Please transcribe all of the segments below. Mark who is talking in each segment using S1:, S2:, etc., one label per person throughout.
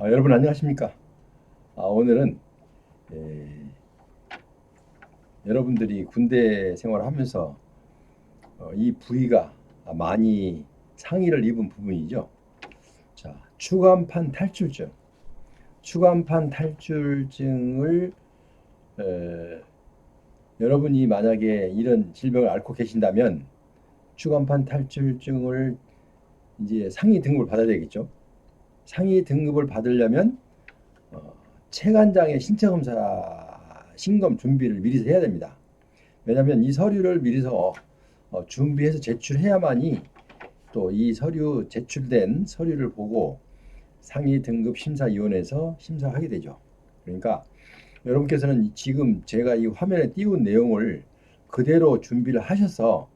S1: 여러분 안녕하십니까? 오늘은 에, 여러분들이 군대 생활을 하면서 이 부위가 많이 상의를 입은 부분이죠. 자, 추간판 탈출증. 추간판 탈출증을 에, 여러분이 만약에 이런 질병을 앓고 계신다면 추간판 탈출증을 이제 상위 등급을 받아야 되겠죠. 상위 등급을 받으려면 어, 체간장의 신체 검사 신검 준비를 미리서 해야 됩니다. 왜냐하면 이 서류를 미리서 준비해서 제출해야만이 또 이 서류 제출된 서류를 보고 상위 등급 심사위원회에서 심사하게 되죠. 그러니까 여러분께서는 지금 제가 이 화면에 띄운 내용을 그대로 준비를 하셔서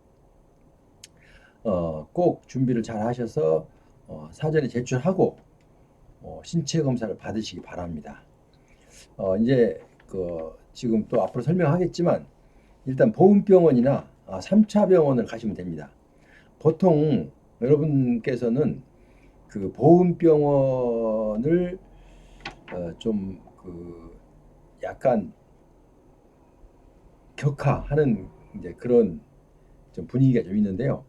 S1: 꼭 준비를 잘 하셔서 사전에 제출하고 신체 검사를 받으시기 바랍니다. 이제 지금 또 앞으로 설명하겠지만 일단 보훈병원이나 3차 병원을 가시면 됩니다. 보통 여러분께서는 그 보훈병원을 좀그 약간 격하하는 이제 그런 좀 분위기가 좀 있는데요.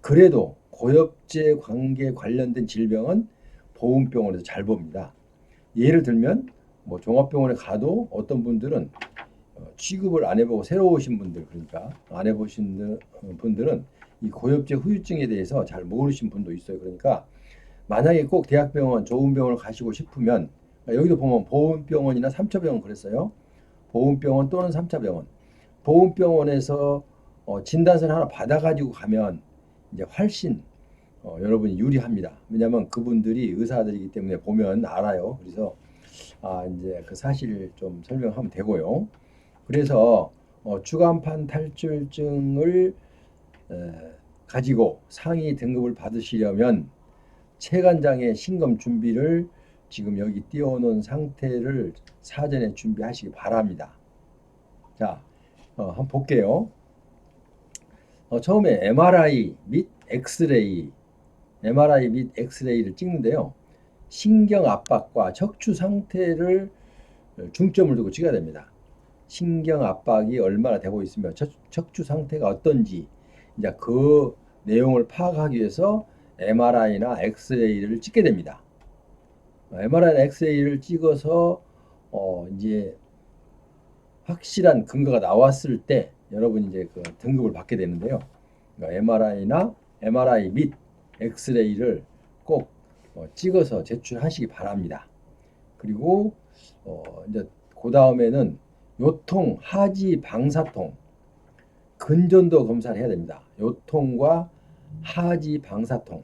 S1: 그래도 고엽제 관계 관련된 질병은 보훈병원에서 잘 봅니다. 예를 들면 뭐 종합병원에 가도 어떤 분들은 취급을 안 해보고 새로 오신 분들, 그러니까 안 해보신 분들은 이 고엽제 후유증에 대해서 잘 모르신 분도 있어요. 그러니까 만약에 꼭 대학병원, 좋은 병원을 가시고 싶으면 여기도 보면 보훈병원이나 3차 병원 그랬어요. 보훈병원 또는 3차 병원. 보훈병원에서 진단서를 하나 받아가지고 가면 이제 훨씬 여러분이 유리합니다. 왜냐하면 그분들이 의사들이기 때문에 보면 알아요. 그래서 이제 그 사실을 좀 설명하면 되고요. 그래서 주간판 탈출증을 가지고 상위 등급을 받으시려면 체간장의 신검 준비를 지금 여기 띄워놓은 상태를 사전에 준비하시기 바랍니다. 자, 한번 볼게요. 처음에 MRI 및 엑스레이를 찍는데요. 신경 압박과 척추 상태를 중점을 두고 찍어야 됩니다. 신경 압박이 얼마나 되고 있으며 척추 상태가 어떤지 이제 그 내용을 파악하기 위해서 MRI나 엑스레이를 찍게 됩니다. MRI나 엑스레이를 찍어서 이제 확실한 근거가 나왔을 때 여러분이 이제 그 등급을 받게 되는데요. 그러니까 MRI 및 엑스레이를 꼭 찍어서 제출하시기 바랍니다. 그리고 이제 그 다음에는 요통, 하지, 방사통, 근전도 검사를 해야 됩니다. 요통과 하지, 방사통,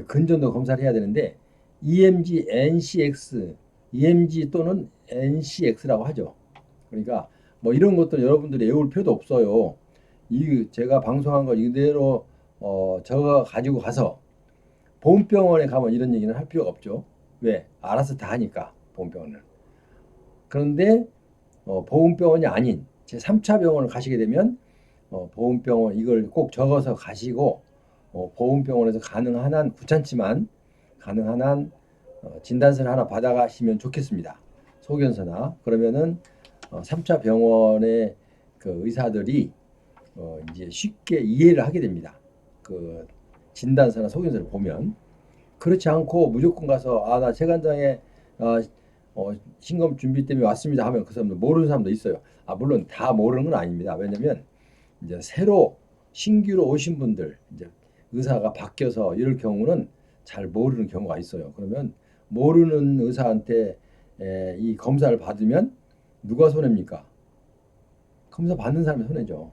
S1: 근전도 검사를 해야 되는데 EMG, NCX, EMG 또는 NCX라고 하죠. 그러니까 뭐 이런 것도 여러분들이 외울 필요도 없어요. 이 제가 방송한 거 이대로 저거 가지고 가서 보훈병원에 가면 이런 얘기는 할 필요가 없죠. 왜? 알아서 다 하니까 보훈병원은. 그런데 보훈병원이 아닌 제 3차 병원을 가시게 되면 보훈병원 이걸 꼭 적어서 가시고 보훈병원에서 가능한 한 귀찮지만 가능한 한 진단서를 하나 받아가시면 좋겠습니다. 소견서나 그러면은 3차 병원의 그 의사들이 이제 쉽게 이해를 하게 됩니다. 그 진단서나 소견서를 보면 그렇지 않고 무조건 가서 나 체간장에 신검 준비 때문에 왔습니다 하면 그 사람들 모르는 사람도 있어요. 물론 다 모르는 건 아닙니다. 왜냐면 이제 새로 신규로 오신 분들 이제 의사가 바뀌어서 이럴 경우는 잘 모르는 경우가 있어요. 그러면 모르는 의사한테 이 검사를 받으면 누가 손해입니까? 검사 받는 사람이 손해죠.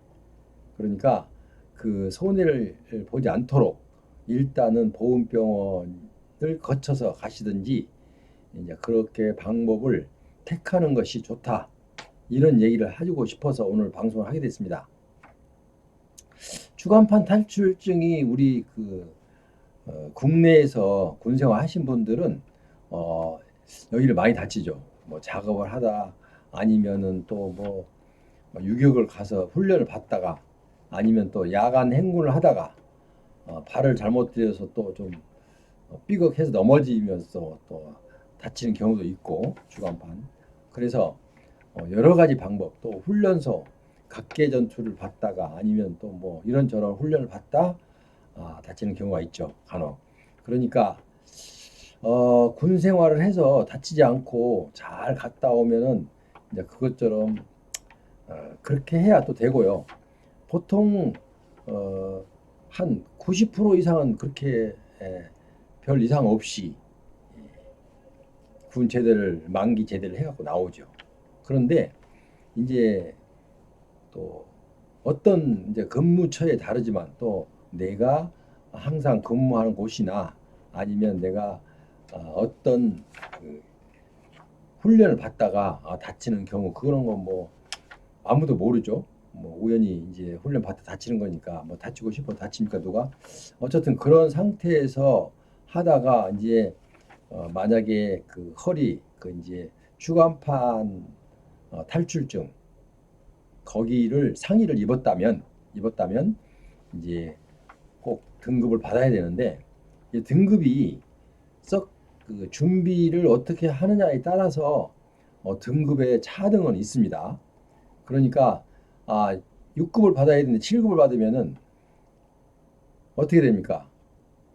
S1: 그러니까 그 손해를 보지 않도록 일단은 보훈병원을 거쳐서 가시든지 이제 그렇게 방법을 택하는 것이 좋다. 이런 얘기를 해주고 싶어서 오늘 방송을 하게 됐습니다. 주간판 탈출증이 우리 국내에서 군생활 하신 분들은 여기를 많이 다치죠. 뭐 작업을 하다 아니면은 또뭐 유격을 가서 훈련을 받다가 아니면 또 야간 행군을 하다가 발을 잘못 들여서 또 좀 삐걱해서 넘어지면서 또 다치는 경우도 있고 주간판. 그래서 여러 가지 방법, 또 훈련소 각계 전투를 받다가 아니면 또 뭐 이런저런 훈련을 받다 다치는 경우가 있죠, 간혹. 그러니까 군 생활을 해서 다치지 않고 잘 갔다 오면은 이제 그것처럼 그렇게 해야 또 되고요. 보통 한 90% 이상은 그렇게 별 이상 없이 군 제대를 만기 제대를 해갖고 나오죠. 그런데 이제 또 어떤 이제 근무처에 다르지만 또 내가 항상 근무하는 곳이나 아니면 내가 어떤 그 훈련을 받다가 다치는 경우 그런 건 뭐 아무도 모르죠. 뭐 우연히 이제 훈련 받다 다치는 거니까 뭐 다치고 싶어 다칩니까 누가? 어쨌든 그런 상태에서 하다가 이제 만약에 그 허리 그 이제 추간판 탈출증 거기를 상의를 입었다면 이제 꼭 등급을 받아야 되는데 이 등급이 썩 그 준비를 어떻게 하느냐에 따라서 등급의 차등은 있습니다. 그러니까 6급을 받아야 되는데 7급을 받으면은 어떻게 됩니까?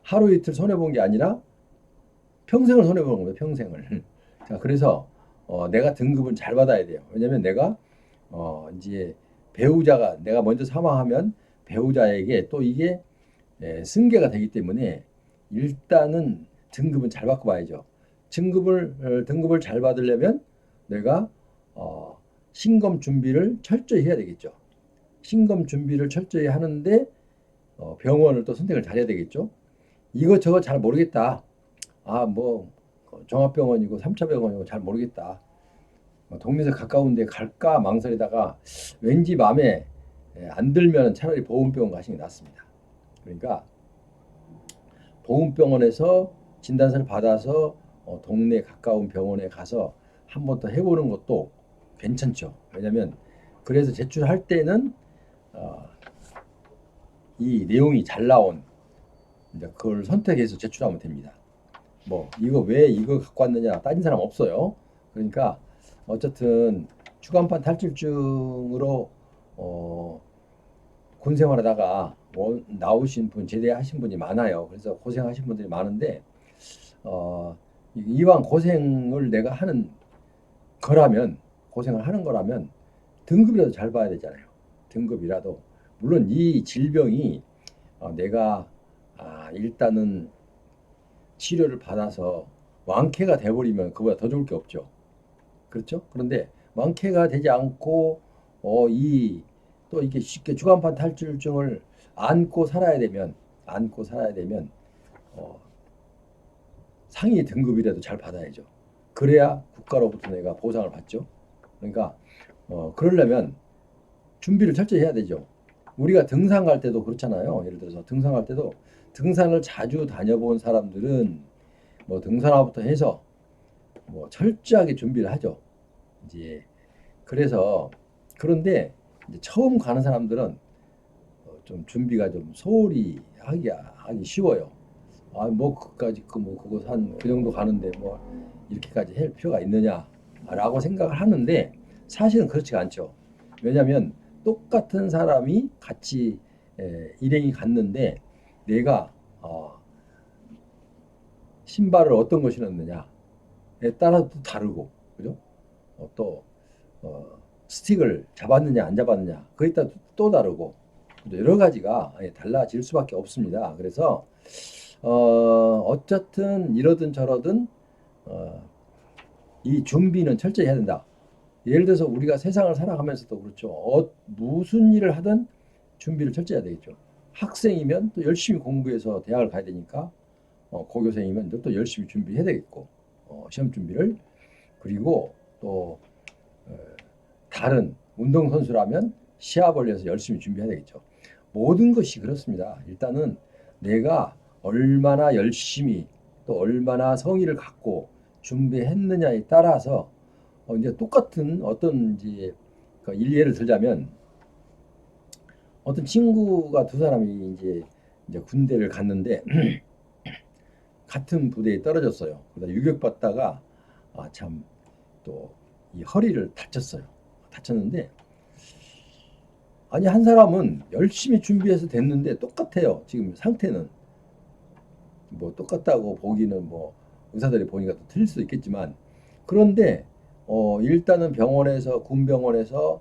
S1: 하루 이틀 손해 본 게 아니라 평생을 손해 보는 거예요. 평생을. 자, 그래서 내가 등급은 잘 받아야 돼요. 왜냐면 내가 이제 배우자가 내가 먼저 사망하면 배우자에게 또 이게 승계가 되기 때문에 일단은 등급은 잘 받고 봐야죠. 등급을 잘 받으려면 내가 신검 준비를 철저히 해야 되겠죠. 신검 준비를 철저히 하는데 병원을 또 선택을 잘해야 되겠죠. 이것저것 잘 모르겠다. 뭐 종합병원이고 3차 병원이고 잘 모르겠다. 동네에서 가까운 데 갈까 망설이다가 왠지 마음에 안 들면 차라리 보험병원 가시는 게 낫습니다. 그러니까 보험병원에서 진단서를 받아서 동네 가까운 병원에 가서 한 번 더 해보는 것도 괜찮죠. 왜냐면 그래서 제출할 때는 이 내용이 잘 나온 이제 그걸 선택해서 제출하면 됩니다. 뭐 이거 왜 이거 갖고 왔느냐 따진 사람 없어요. 그러니까 어쨌든 추간판 탈출증으로 군 생활하다가 나오신 분 제대하신 분이 많아요. 그래서 고생하신 분들이 많은데 이왕 고생을 내가 하는 거라면 고생을 하는 거라면 등급이라도 잘 봐야 되잖아요. 등급이라도 물론 이 질병이 내가 일단은 치료를 받아서 완쾌가 돼버리면 그보다 더 좋을 게 없죠. 그렇죠? 그런데 완쾌가 되지 않고 이 또 이게 쉽게 주간판 탈출증을 안고 살아야 되면 상위 등급이라도 잘 받아야죠. 그래야 국가로부터 내가 보상을 받죠. 그러니까 그러려면 준비를 철저히 해야 되죠. 우리가 등산 갈 때도 그렇잖아요. 예를 들어서 등산 갈 때도 등산을 자주 다녀본 사람들은 뭐 등산화부터 해서 뭐 철저하게 준비를 하죠. 이제 그래서 그런데 이제 처음 가는 사람들은 좀 준비가 좀 소홀히 하기 쉬워요. 뭐 그까지 뭐 그거 한 그 정도 가는데 뭐 이렇게까지 할 필요가 있느냐라고 생각을 하는데 사실은 그렇지가 않죠. 왜냐하면 똑같은 사람이 같이 일행이 갔는데 내가 신발을 어떤 거 신었느냐에 따라 또 다르고 그죠? 또 스틱을 잡았느냐 안 잡았느냐 그에 따라 또 다르고 여러 가지가 달라질 수밖에 없습니다. 그래서 어쨌든 이러든 저러든 이 준비는 철저히 해야 된다. 예를 들어서 우리가 세상을 살아가면서도 그렇죠. 무슨 일을 하든 준비를 철저히 해야 되겠죠. 학생이면 또 열심히 공부해서 대학을 가야 되니까 고교생이면 또 열심히 준비해야 되겠고 시험 준비를 그리고 또 다른 운동선수라면 시합을 위해서 열심히 준비해야 되겠죠. 모든 것이 그렇습니다. 일단은 내가 얼마나 열심히 또 얼마나 성의를 갖고 준비했느냐에 따라서 이제 똑같은 어떤 이제 일례를 들자면 어떤 친구가 두 사람이 이제 군대를 갔는데 같은 부대에 떨어졌어요. 그러다 유격받다가 참 또 이 허리를 다쳤는데, 아니 한 사람은 열심히 준비해서 됐는데 똑같아요. 지금 상태는 뭐 똑같다고 보기는 뭐 의사들이 보니까 또 틀릴 수도 있겠지만, 그런데 일단은 병원에서 군병원에서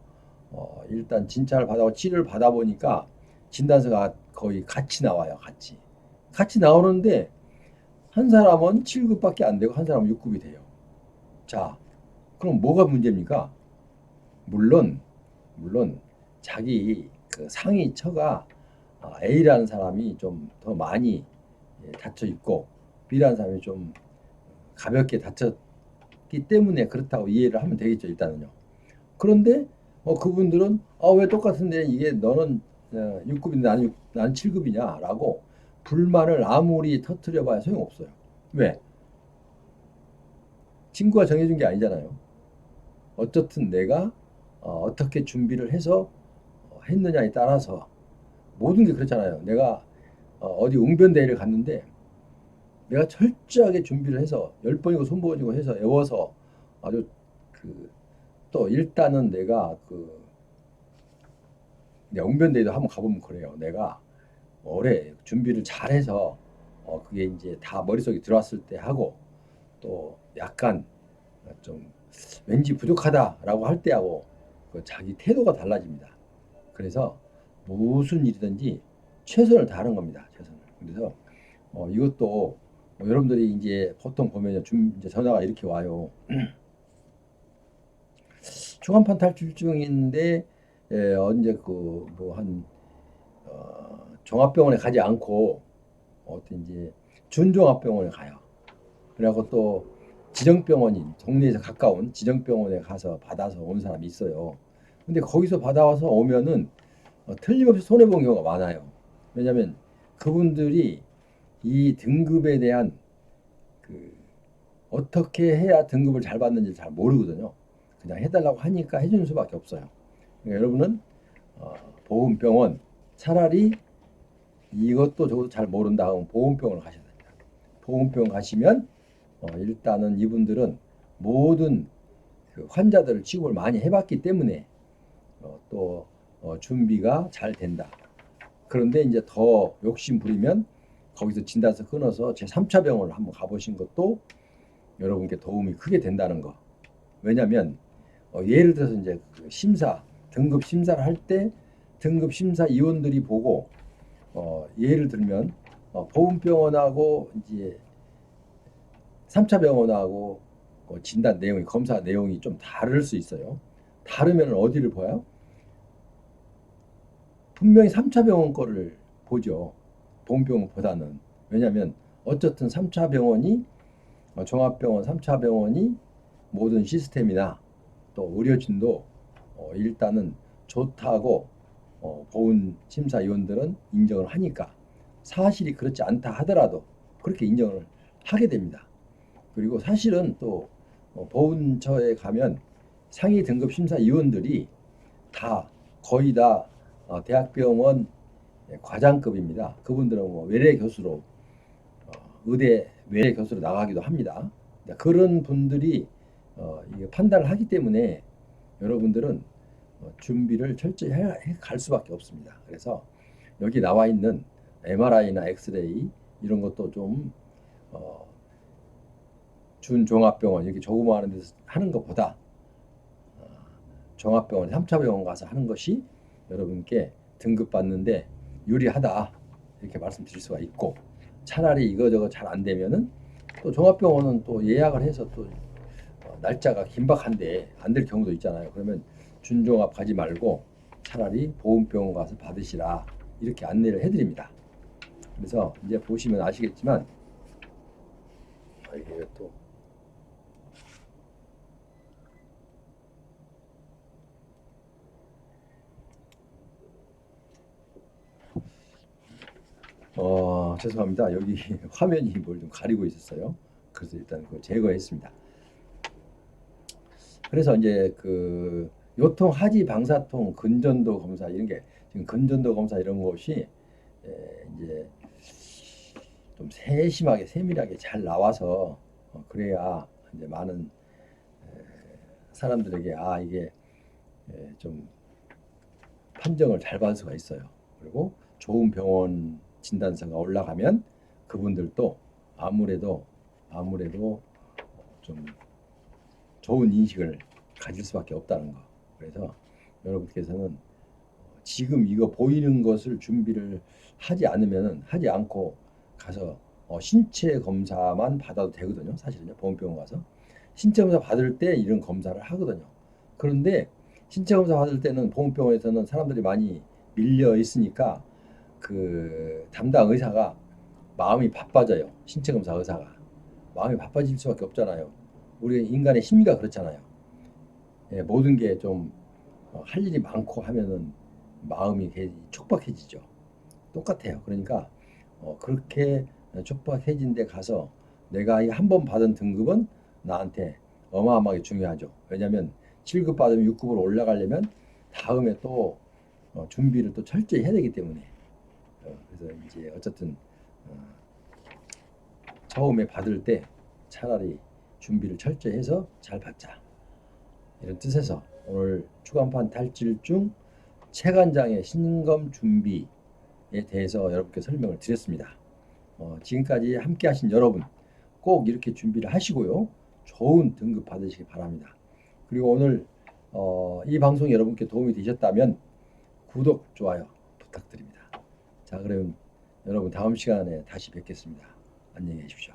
S1: 일단 진찰을 받아고 치료를 받아보니까 진단서가 거의 같이 나와요. 같이 나오는데 한 사람은 7급밖에 안 되고 한 사람은 6급이 돼요. 자, 그럼 뭐가 문제입니까? 물론 물론 자기 그 상위 처가 A라는 사람이 좀 더 많이 다쳐 있고 B라는 사람이 좀 가볍게 다쳤기 때문에 그렇다고 이해를 하면 되겠죠, 일단은요. 그런데 그분들은 왜 똑같은데 이게 너는 6급인데 나는 7급이냐라고 불만을 아무리 터트려 봐야 소용없어요. 왜? 친구가 정해준 게 아니잖아요. 어쨌든 내가 어떻게 준비를 해서 했느냐에 따라서 모든 게 그렇잖아요. 내가 어디 웅변대회를 갔는데 내가 철저하게 준비를 해서 10번이고 손버지고 해서 외워서 아주 그 또 일단은 내가 웅변대회도 한번 가보면 그래요. 내가 오래 준비를 잘해서 그게 이제 다 머릿속에 들어왔을 때 하고 또 약간 좀 왠지 부족하다라고 할 때하고 그 자기 태도가 달라집니다. 그래서 무슨 일이든지 최선을 다하는 겁니다. 최선을. 그래서 이것도 여러분들이 이제 보통 보면 이제 전화가 이렇게 와요. 중환판 탈출증인데 언제 그 뭐 한 종합병원에 가지 않고 어떤 이제 준종합병원에 가요. 그래갖고 또 지정병원인 동네에서 가까운 지정병원에 가서 받아서 온 사람이 있어요. 근데 거기서 받아와서 오면은 틀림없이 손해본 경우가 많아요. 왜냐하면 그분들이 이 등급에 대한 그 어떻게 해야 등급을 잘 받는지 잘 모르거든요. 그냥 해달라고 하니까 해주는 수밖에 없어요. 그러니까 여러분은 보험병원 차라리 이것도 저것도 잘 모른다 하면 보험병원을 가셔야 됩니다. 보험병원 가시면 일단은 이분들은 모든 그 환자들을 취급을 많이 해봤기 때문에 또 준비가 잘 된다. 그런데 이제 더 욕심 부리면 거기서 진단서 끊어서 제 3차 병원을 한번 가보신 것도 여러분께 도움이 크게 된다는 거. 왜냐하면 예를 들어서 이제 그 등급 심사를 할 때 등급 심사 위원들이 보고 예를 들면 보훈병원하고 이제 3차 병원하고 진단 내용이 검사 내용이 좀 다를 수 있어요. 다르면 어디를 봐요? 분명히 3차 병원 거를 보죠. 보훈병원보다는. 왜냐하면 어쨌든 3차 병원이 종합병원 3차 병원이 모든 시스템이나 또 의료진도 일단은 좋다고 보훈 심사위원들은 인정을 하니까 사실이 그렇지 않다 하더라도 그렇게 인정을 하게 됩니다. 그리고 사실은 또 보훈처에 가면 상위 등급 심사위원들이 다 거의 다 대학병원 과장급입니다. 그분들은 뭐 외래 교수로 의대 외래 교수로 나가기도 합니다. 그런 분들이 판단을 하기 때문에 여러분들은 준비를 철저히 갈 수밖에 없습니다. 그래서 여기 나와 있는 MRI나 엑스레이 이런 것도 좀 준종합병원 이렇게 조그마한 데서 하는 것보다 종합병원 3차 병원 가서 하는 것이 여러분께 등급 받는데 유리하다 이렇게 말씀드릴 수가 있고, 차라리 이거저거 잘 안 되면은 또 종합병원은 또 예약을 해서 또 날짜가 긴박한데 안 될 경우도 있잖아요. 그러면 준종합 가지 말고 차라리 보훈병원 가서 받으시라 이렇게 안내를 해드립니다. 그래서 이제 보시면 아시겠지만 이게 또 죄송합니다. 여기 화면이 뭘 좀 가리고 있었어요. 그래서 일단 그걸 제거했습니다. 그래서 이제 그 요통, 하지, 방사통, 근전도 검사 이런 게 지금 근전도 검사 이런 것이 이제 좀 세심하게 세밀하게 잘 나와서 그래야 이제 많은 사람들에게 이게 좀 판정을 잘 받을 수가 있어요. 그리고 좋은 병원 진단서가 올라가면 그분들도 아무래도 좀 좋은 인식을 가질 수밖에 없다는 거. 그래서 여러분께서는 지금 이거 보이는 것을 준비를 하지 않고 가서 신체 검사만 받아도 되거든요. 사실은요. 보건병원 가서 신체 검사 받을 때 이런 검사를 하거든요. 그런데 신체 검사 받을 때는 보건병원에서는 사람들이 많이 밀려 있으니까 그 담당 의사가 마음이 바빠져요. 신체 검사 의사가 마음이 바빠질 수밖에 없잖아요. 우리 인간의 심리가 그렇잖아요. 예, 모든 게 좀 할 일이 많고 하면은 마음이 촉박해지죠. 똑같아요. 그러니까 그렇게 촉박해진 데 가서 내가 이 한 번 받은 등급은 나한테 어마어마하게 중요하죠. 왜냐하면 7급 받으면 6급으로 올라가려면 다음에 또 준비를 또 철저히 해야 되기 때문에 그래서 이제 어쨌든 어, 처음에 받을 때 차라리 준비를 철저히 해서 잘 받자. 이런 뜻에서 오늘 추간판 탈출중 체간장의 신검 준비에 대해서 여러분께 설명을 드렸습니다. 지금까지 함께 하신 여러분 꼭 이렇게 준비를 하시고요. 좋은 등급 받으시기 바랍니다. 그리고 오늘 이 방송이 여러분께 도움이 되셨다면 구독, 좋아요 부탁드립니다. 자, 그럼 여러분 다음 시간에 다시 뵙겠습니다. 안녕히 계십시오.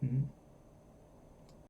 S1: 음.